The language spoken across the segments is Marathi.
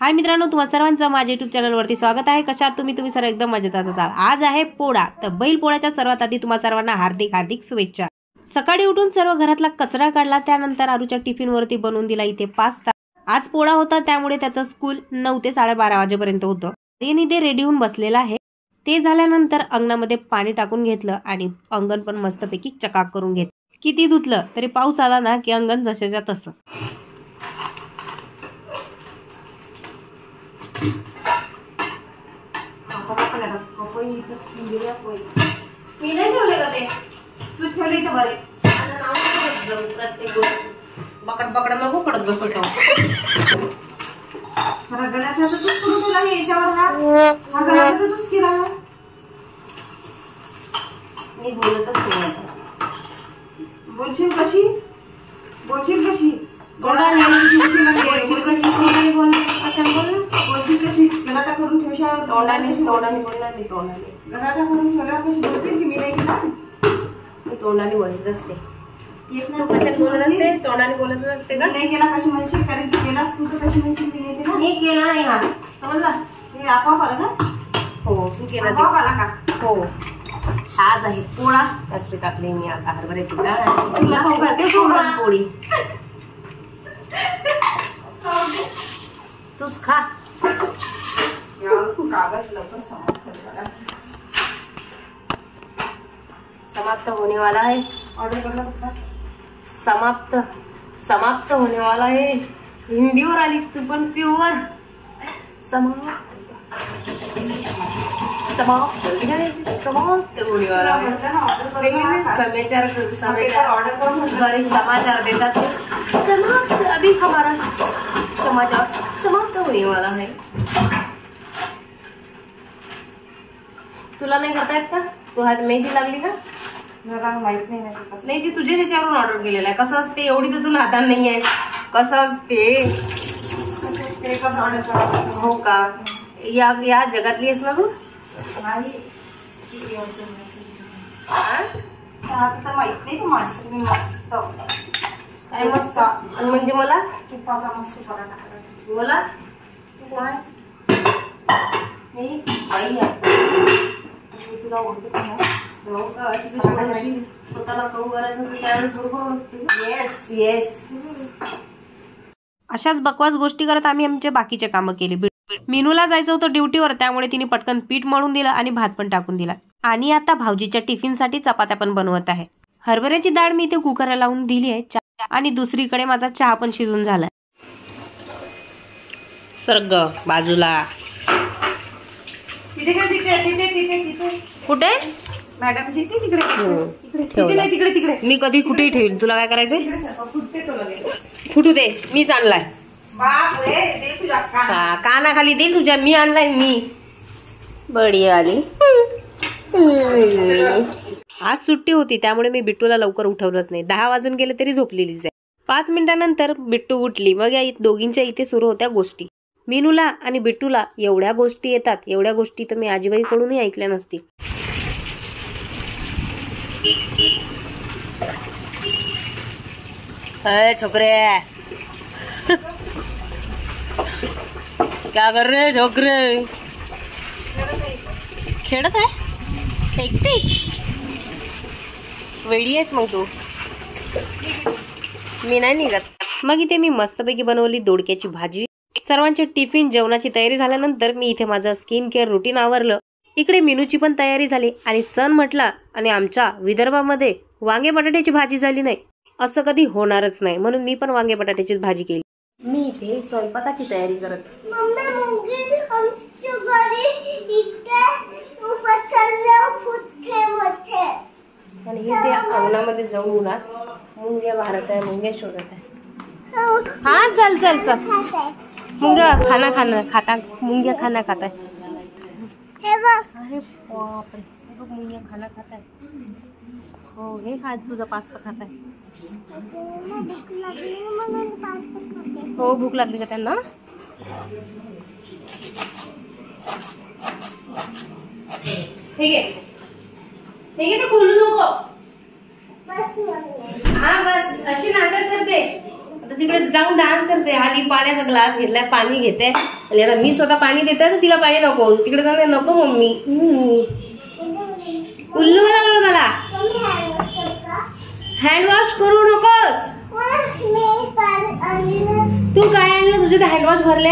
हाय मित्रांनो, तुम्हा सर्वांचं माझ्या युट्यूब चॅनलवरती स्वागत आहे। कशात तुम्ही सर्व एकदम मजेत असाल। आज आहे पोळा, तर बैल पोळ्याच्या सर्वात आधी तुम्हा सर्वांना हार्दिक शुभेच्छा। सकाळी उठून सर्व घरातला कचरा काढला, त्यानंतर आरूच्या टिफिन वरती बनवून दिला इथे पास्ता। आज पोळा होता त्यामुळे त्याचं स्कूल 9 ते 12:30 वाजेपर्यंत होतं। रेन इथे रेडी होऊन बसलेला आहे। ते झाल्यानंतर अंगणामध्ये पाणी टाकून घेतलं आणि अंगण पण मस्तपैकी चकाक करून घेतलं। किती धुतलं तरी पाऊस आला ना की अंगण जशाच्या तसं। मी नाही ठेवले का ते, तू ठेवले तर बरे। प्रत्येक बकड नको पडत बसतो। जरा गळ्यातला तर तूच करून तुला याच्यावर हा गळ्यातला तर तूच केला। मी बोलतच नाही। बोलशील कशी तोंडाने बोलशील कशी गलाटा करून ठेवशावर तोंडाने बोलणार नाही। तोंडाने गलाटा करून ठेवल्यावर कशी बोलशील की मी नाही केला। मी तोंडाने बोलत असते। तू कशाने बोलत असते? तोंडाने बोलत असते का? नाही केला कशी म्हणशील, कारण की केलास तू तर कशी म्हणशील मी नाही केला। मी केला नाही, हा समजला? हे आपोआप आला का? हो तू केला, आपोआप आला का? हो। आज आहे पोळा, त्यासाठी टाकले मी आता हरभऱ्याची डाळ आणि तुला खाऊ घालते पोळी। तूच खा। कागज लवकर समाप्त होने वाला है। ऑर्डर करना पड़ता। समाप्त होने वाला है। हिंदीवर आली तू पण प्युअर। समाप्त होने वाला है। समाचार देतात। समाप्त अभी हमारा समाचार समाप्त होने वाला है। तुला नाही करता येत का? तू हात मेहंदी लागली का? मला माहित नाही ती तुझ्या ह्याच्यावरून ऑर्डर केलेला आहे। कसं असते, एवढी तर तुला हातात नाही आहे। कसं असते हो का? या जगातली आहेस ना तू? माहित नाही तू माझी मस्त काय मस्त म्हणजे मला तुपाचा मस्त पराठा करायचा। मला तू कोण आहेस? मी आई आहे। तुला ओळखते का? हो का? अशी कशी बोलायची? स्वतःला खाऊ करायचं तर त्यावेळेस बरोबर ओळखते। येस अशाच बकवास गोष्टी करत आम्ही आमचे बाकीचे कामं केली। मीनूला जायचं होतं ड्युटीवर, त्यामुळे तिने पटकन पीठ मळून दिलं आणि भात पण टाकून दिला। आणि आता भाऊजीच्या टिफिनसाठी चपात्या पण बनवत आहे। हरभऱ्याची डाळ मी इथे कुकरला लावून दिली आहे आणि दुसरीकडे माझा चहा पण शिजून झालाय। सर्ग बाजूला कुठे मॅडम तिकडे मी कधी कुठेही ठेवील, तुला काय करायचंय? फुटू दे, मीच आणलाय। कानाखाली देईल तुझ्या, मी आणलाय मी। बडी आली। आज सुट्टी होती त्यामुळे मी बिट्टूला लवकर उठवलंच नाही। 10 वाजून गेले तरी झोपलेलीच आहे। 5 मिनिटांनंतर बिट्टू उठली। मग या दोघींच्या इथे सुरू होत्या गोष्टी। मीनूला आणि बिट्टूला एवढ्या गोष्टी येतात, एवढ्या गोष्टी तर मी आजीबाईकडूनही ऐकल्या नसती। छोकरे क्या कर रहे छोकरे? खेळत आहे एकटीच? वेडी आहेस मग तू? मी नाही निघत। मग इथे मी मस्तपैकी बनवली दोडक्याची भाजी। सर्वांचे टिफिन जेवणाची तयारी झाल्यानंतर मी इथे माझं स्किन केअर रुटीन आवरलं। इकडे मीनूची पण तयारी झाली आणि सण म्हटला आणि आमच्या विदर्भामध्ये वांगे बटाट्याची भाजी झाली नाही असं कधी होणारच नाही, म्हणून मी पण वांगे बटाट्याचीच भाजी केली। मी इथे स्वयंपाकाची तयारी करत आणि इथे अंगणामध्ये जाऊन उन्हात मुंग्या मारत आहे, मुंग्या शोधत आहे। हा चल मुंग्या खाता मुंग्या खाना खाता है। अरे बापरे, मुंग्या खाना खाता है। हो हे खा, तुझा पास्ता खाता है। हो भूक लागली का त्यांना? ठीक आहे तर खोलू नको। हा बस अशी नाटक करते। आता तर तिकडे जाऊन डान्स करते. आली पाण्याचा ग्लास घेतलाय, पाणी घेते आणि आता मी स्वतः पाणी देते तर तिला पाणी नको. तिकडे जाऊन नको मम्मी. उल्लू मला हँड वॉश करू नकोस. तू काय आणलं? तुझे हँड वॉश भरले.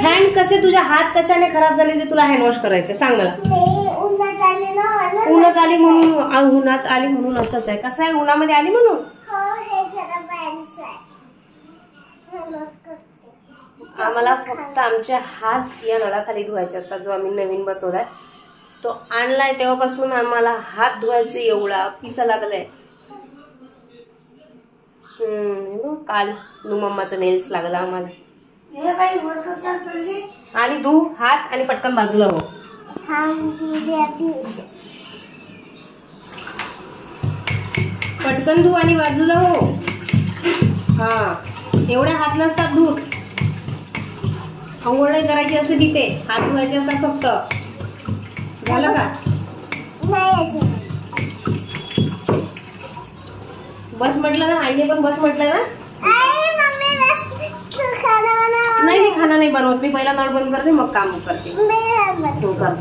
हँड कसे तुझे हात कशाने खराब झाले जे तुला हँड वॉश करायचे सांग मला. उन्हात आली म्हणून. उन्हात आली म्हणून असंच आहे. कसं आहे उन्हामध्ये आली म्हणून. आम्हाला फक्त आमचे हात या नळाखाली धुवायचे असतात. जो आम्ही नवीन बसवलाय तो आणलाय तेव्हापासून आम्हाला हात धुवायचे एवढा पिसा लागलाय. काल मम्माचं नेल्स लागला आम्हाला. आणि धू हात आणि पटकन बाजूला हो. पटकन धू आणि बाजूला हो. हा एवढे हात नसतात धूत. अंघोळ नाही करायची असते तिथे, हात धुवायचे असतात फक्त. झालं का? बस म्हटलं ना, आईने पण बस म्हटलं ना. नाही मी खाना नाही बनवत. मी पहिला नळ बंद करते मग काम करते. तू कर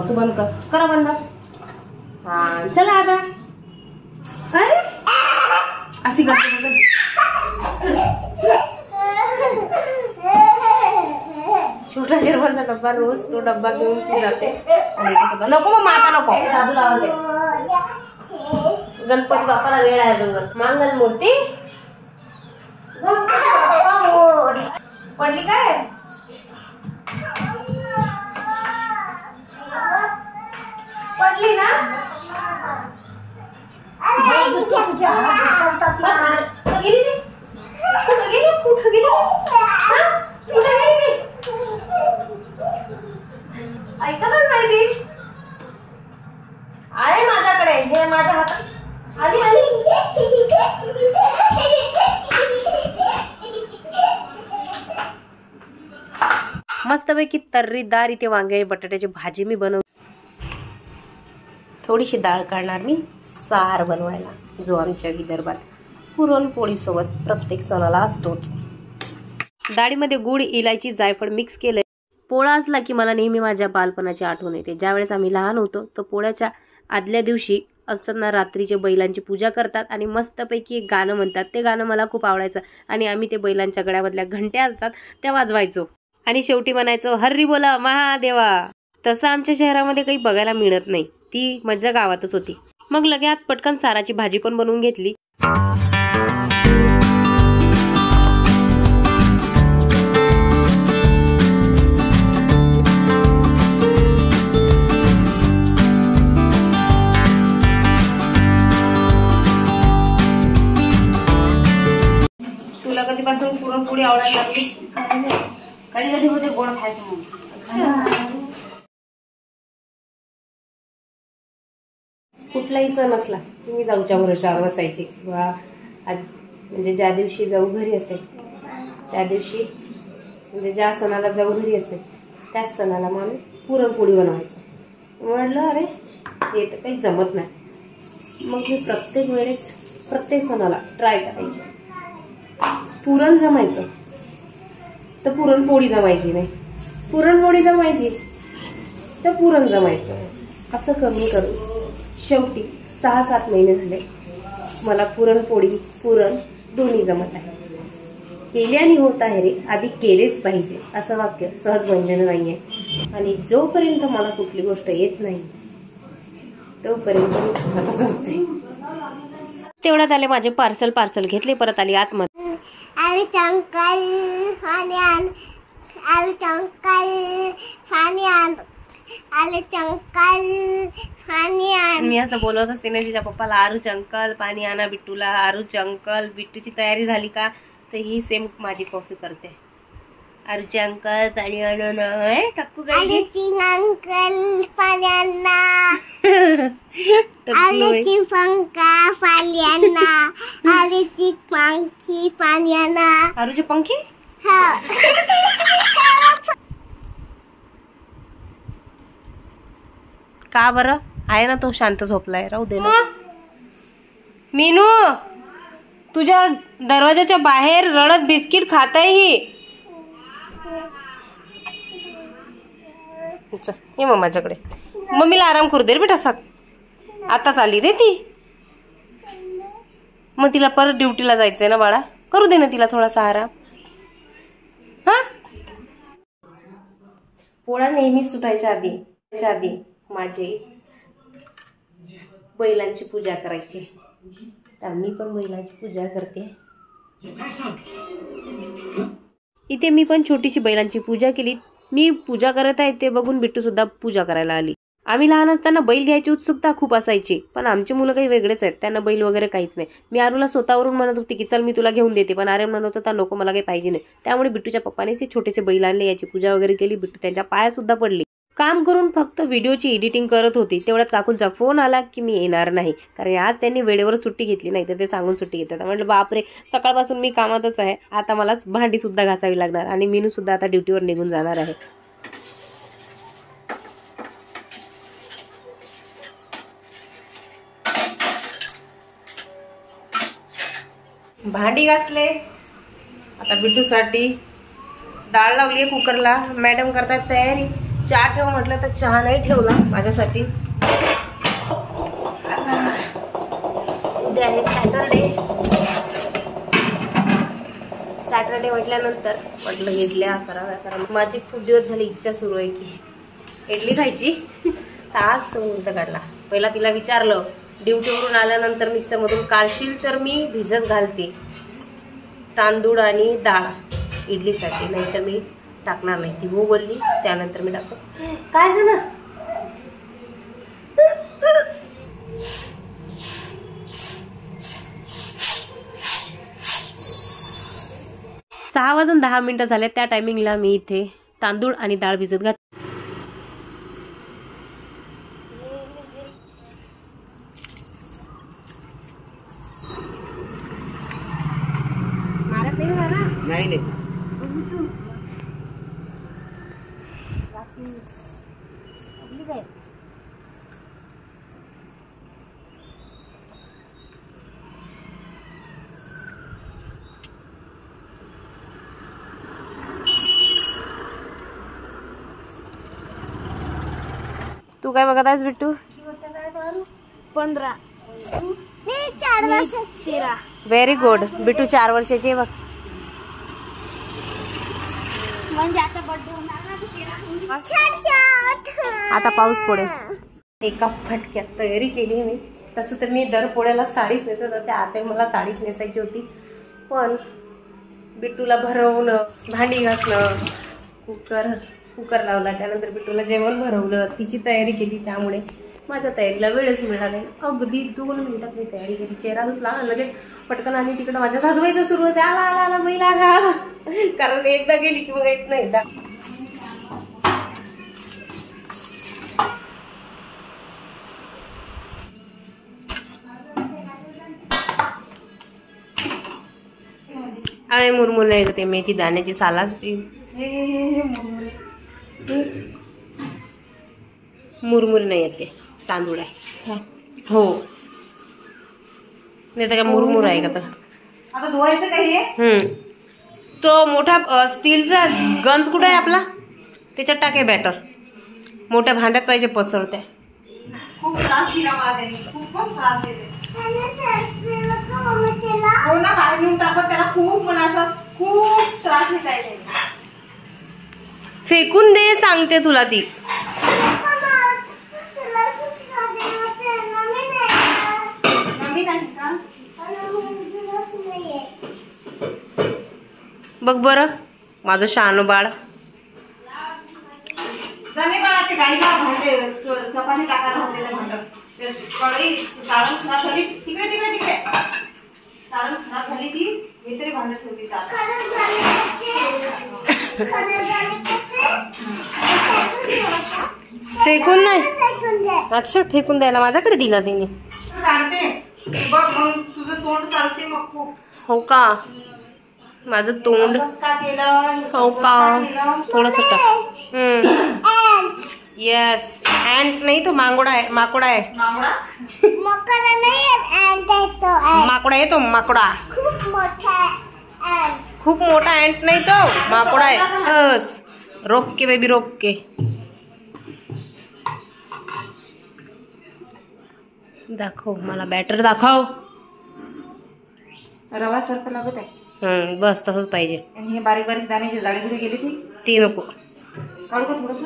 तू बंद कर. करा बंद. हा चला आता. अरे अशी करते. छोटा शेरवांचा डब्बा रोज तो डब्बा घेऊन ती जाते. नको मग आता नको दादू लावते. गणपती बाप्पाला वेळ आहे अजून. मंगल मूर्ती पडली काय? पडली ना. कुठं गेली? ऐकतच नाही ती. आहे माझ्याकडे. हे माझ्या हातात आली. मस्तपैकी तर्रीदार इथे वांगे बटाट्याची भाजी मी बनव. थोडीशी डाळ काढणार मी सार बनवायला, जो आमच्या विदर्भात पुरणपोळी सोबत प्रत्येक सणाला असतोच. डाळीमध्ये गुळ, इलायची, जायफळ मिक्स केलंय. पोळा असला की मला नेहमी माझ्या बालपणाची आठवण येते. ज्यावेळेस आम्ही लहान होतो तर पोळ्याच्या आदल्या दिवशी असताना रात्रीचे बैलांची पूजा करतात आणि मस्तपैकी एक गाणं म्हणतात. ते गाणं मला खूप आवडायचं आणि आम्ही ते बैलांच्या गळ्यामधल्या घंट्या असतात त्या वाजवायचो आणि शेवटी म्हणायचो हरी बोला महादेवा. तसं आमच्या शहरामध्ये काही बघायला मिळत नाही. ती मज्जा गावातच होती. मग लगेच पटकन साराची भाजी पण बनवून घेतली. तुला कधीपासून पुरणपोळी आवडायला लागली? कधी कधी होते गोड खायचं म्हणून. कुठलाही सण असला की मी जाऊच्या भरोशावर बसायची. किंवा म्हणजे ज्या दिवशी जाऊ घरी असेल त्या दिवशी, म्हणजे ज्या सणाला जाऊ घरी असेल त्याच सणाला मग आम्ही पुरणपोळी बनवायचं. म्हटलं अरे हे तर काही जमत नाही. मग मी प्रत्येक वेळेस प्रत्येक सणाला ट्राय करायची. पुरण जमायचं तर पुरणपोळी जमायची नाही, पुरणपोळी जमायची तर पुरण जमायचं. असं करून शेवटी 6-7 महिने झाले मला पुरणपोळी पुरण दोन्ही जमत आहे. केल्याने होत आहे रे, आधी केलेच पाहिजे असं वाक्य सहज बनलेलं नाहीये. आणि जोपर्यंत मला कुठली गोष्ट येत नाही तोपर्यंत मी थांबतच असते. तेवढ्यात आले माझे पार्सल घेतले, परत आली आतमध्ये. मी असं बोलत असते ना तिच्या पप्पाला, आरूच अंकल पाणी आणा बिट्टूला, आरूच अंकल. बिट्टूची तयारी झाली का तर ही सेम माझी कॉफी करते. आरूचे अंकल पाणी आणा ना. टक्कू काय अंकल पाणी आणा. आलूची पंखा पाणी आणा. आलूची पंखी पाणी आणा. आरूची पंखी का बरं आहे ना, तो शांत झोपलाय. राहू दे ना. मीनू तुझ्या दरवाजाच्या बाहेर रडत बिस्किट खात आहे ही. ये मम्माच्याकडे. मम्मीला आराम करू दे रे बेटा. आताच आली रे ती. मग तिला परत ड्युटीला जायचंय ना बाळा. करू दे ना तिला थोडासा आराम. हा पोळा नेहमी सुटायच्या आधी माझे बैलांची पूजा करायची. तर मी पण बैलांची पूजा करते. इथे मी पण छोटीशी बैलांची पूजा केली. मी पूजा करत आहे ते बघून बिट्टू सुद्धा पूजा करायला आली. आम्ही लहान असताना बैल घ्यायची उत्सुकता खूप असायची, पण आमची मुलं काही वेगळेच आहेत. त्यांना बैल वगैरे काहीच नाही. मी आरूला स्वतःवरून म्हणत होती की चल मी तुला घेऊन देते, पण आर्यन म्हणत होता नको मला काही पाहिजे नाही. त्यामुळे बिट्टूच्या पप्पाने ते छोटेसे बैल आणले, याची पूजा वगैरे केली. बिट्टू त्यांच्या पाया सुद्धा पडली. काम करून फक्त व्हिडिओची एडिटिंग करत होती. तेवढ्यात काकूंचा फोन आला की मी येणार नाही, कारण आज त्यांनी वेळेवर सुट्टी घेतली नाही तर ते सांगून सुट्टी घेतात. म्हटलं बापरे, सकाळपासून मी कामातच आहे. आता मला भांडी सुद्धा घासावी लागणार आणि मीनू सुद्धा आता ड्युटीवर निघून जाणार आहे. भांडी घासले. आता बिट्टूसाठी डाळ लावली कुकरला. मॅडम करतात तयारी. चहा ठेव म्हटलं तर चहा नाही ठेवला माझ्यासाठी. उद्या आहे सॅटरडे म्हटल्यानंतर म्हटलं इडल्या कराव्या. कारण माझी खूप दिवस झाली इच्छा सुरू आहे की इडली खायची. तर आज मुहूर्त काढला. पहिला तिला विचारलं ड्युटीवरून आल्यानंतर मिक्सरमधून काढशील तर मी भिजत घालते तांदूळ आणि डाळ इडलीसाठी, नाहीतर मी टाकणार नाही. ती हो बोलली. त्यानंतर मी टाकतो. काय झालं? 6:10 झाले. त्या टायमिंगला मी इथे तांदूळ आणि डाळ भिजत घात. नाही तू काय बघत आहेस बिट्टू? 15. मी 4 वर्षाची. Very good. बिट्टू 4 वर्षाची आहे बघ. म्हणजे आता बर्थडे होणार ना. आता पाऊस पडेल. एका फटक्यात तयारी केली मी. तसं तर मी दर पोळ्याला साडीच नेसत होते. आता मला साडीच नेसायची होती, पण बिट्टूला भरवणं, भांडी घासणं, कुकर लावला, त्यानंतर बिट्टूला जेवण भरवलं, तिची तयारी केली. त्यामुळे माझ्या तयारीला वेळच मिळाला नाही. अगदी 2 मिनिटात मी तयारी केली. चेहरा धुतला लगेच पटकन आणि तिकडं माझ्या सासूबाईचं सुरू होते आला आला आला बैल आला. कारण एकदा गेली की मग येत नाही. एकदा अरे मुरमुर नाही ते मेथी दाण्याची साल असते. मुरमुर नाही येते, तांदूळ आहे. हो नाही तर काय मुरमुर आहे का? तर आता धुवायचं काय हे? तो मोठा स्टीलचा गंज कुठे आहे आपला, त्याच्यात टाके बॅटर. मोठ्या भांड्यात पाहिजे पसरते. खूप त्रास दिला मला त्यांनी. खूपच त्रास देते. हो ना, बाहेर नेऊन टाकत त्याला खूप पण असं खूप त्रास देत आहे. फेकून दे सांगते तुला ती. बघ बरं माझं शहाणू बाळ. ते गाईला भांडे चपाती टाकायला होते भांड कढई चाळून खराब झाली. तिकडे तिकडे तिकडे चाळून खराब झाली ती. मी तरी भांडत ठेवली. फेकून नाही. अच्छा फेकून द्यायला माझ्याकडे दिला तिने. काढते बघ मग तुझं तोंड चालते मग खूप. हो का? माझं तोंड का केलं? हो का? थोडस टाक. येस. अँट नाही तो मांगोडा आहे. माकोडा आहे. माकडा नाही, माकोडा आहे तो माकोडा. खूप मोठा अँट नाही तो, माकोड आहे. बस रोक के बेबी, रोक के. दाखव मला, बॅटर दाखव. रवा सारखं लागत आहे. बस तसंच पाहिजे. आणि हे बारीक बारीक दाण्याची जाडी जुडी गेली ती नको काढू का थोडस.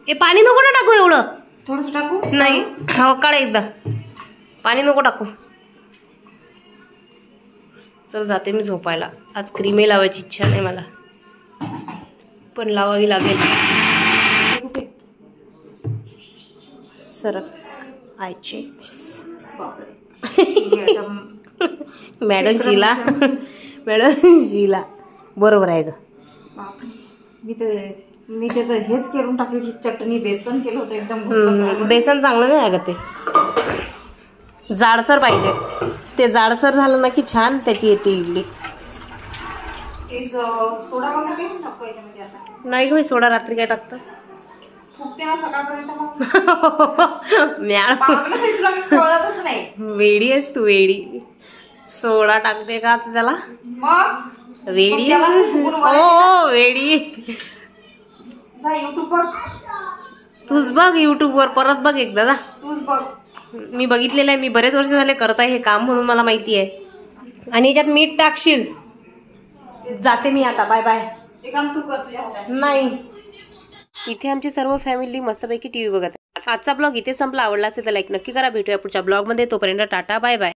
हे पाणी नको ना टाकू एवढं. थोडस टाकू. नाही हो, काढ एकदा. पाणी नको टाकू. चल जाते मी झोपायला. आज क्रीमे लावायची इच्छा नाही मला, पण लावावी लागेल. सरक आयचे मॅडम शिला, मॅडम शिला बरोबर आहे ग. मी त्याचं हेच करून टाकली, चटणी बेसन केलं होतं एकदम. बेसन चांगलं नाही आहे ग, ते जाडसर पाहिजे. ते जाडसर झालं ना की छान त्याची येते इडली. सोडा वगैरे काही टाकू याच्यामध्ये आता. नाही होय, सोडा रात्री काय टाकतं. फुगते ना सकाळपर्यंत. नाही वेडी आहेस तू, वेडी. सोडा टाकते का त्याला? मग वेडी हो, वेडी. युट्यूबवर तूच बघ, युट्यूबवर परत बघ एकदा जा. तूच बघ. मी बघितलेलं आहे, मी बरेच वर्ष झाले करत आहे हे काम, म्हणून मला माहिती आहे. आणि याच्यात मीठ टाकशील. जाते मी आता, बाय बाय. ते काम तू कर तुझ्या हातात. नाही. इथे आमची सर्व फॅमिली मस्तपैकी टीव्ही बघत आहे. आजचा ब्लॉग इथे संपला. आवडला असेल तर लाईक नक्की करा. भेटूया पुढच्या ब्लॉगमध्ये. तोपर्यंत टाटा, बाय बाय.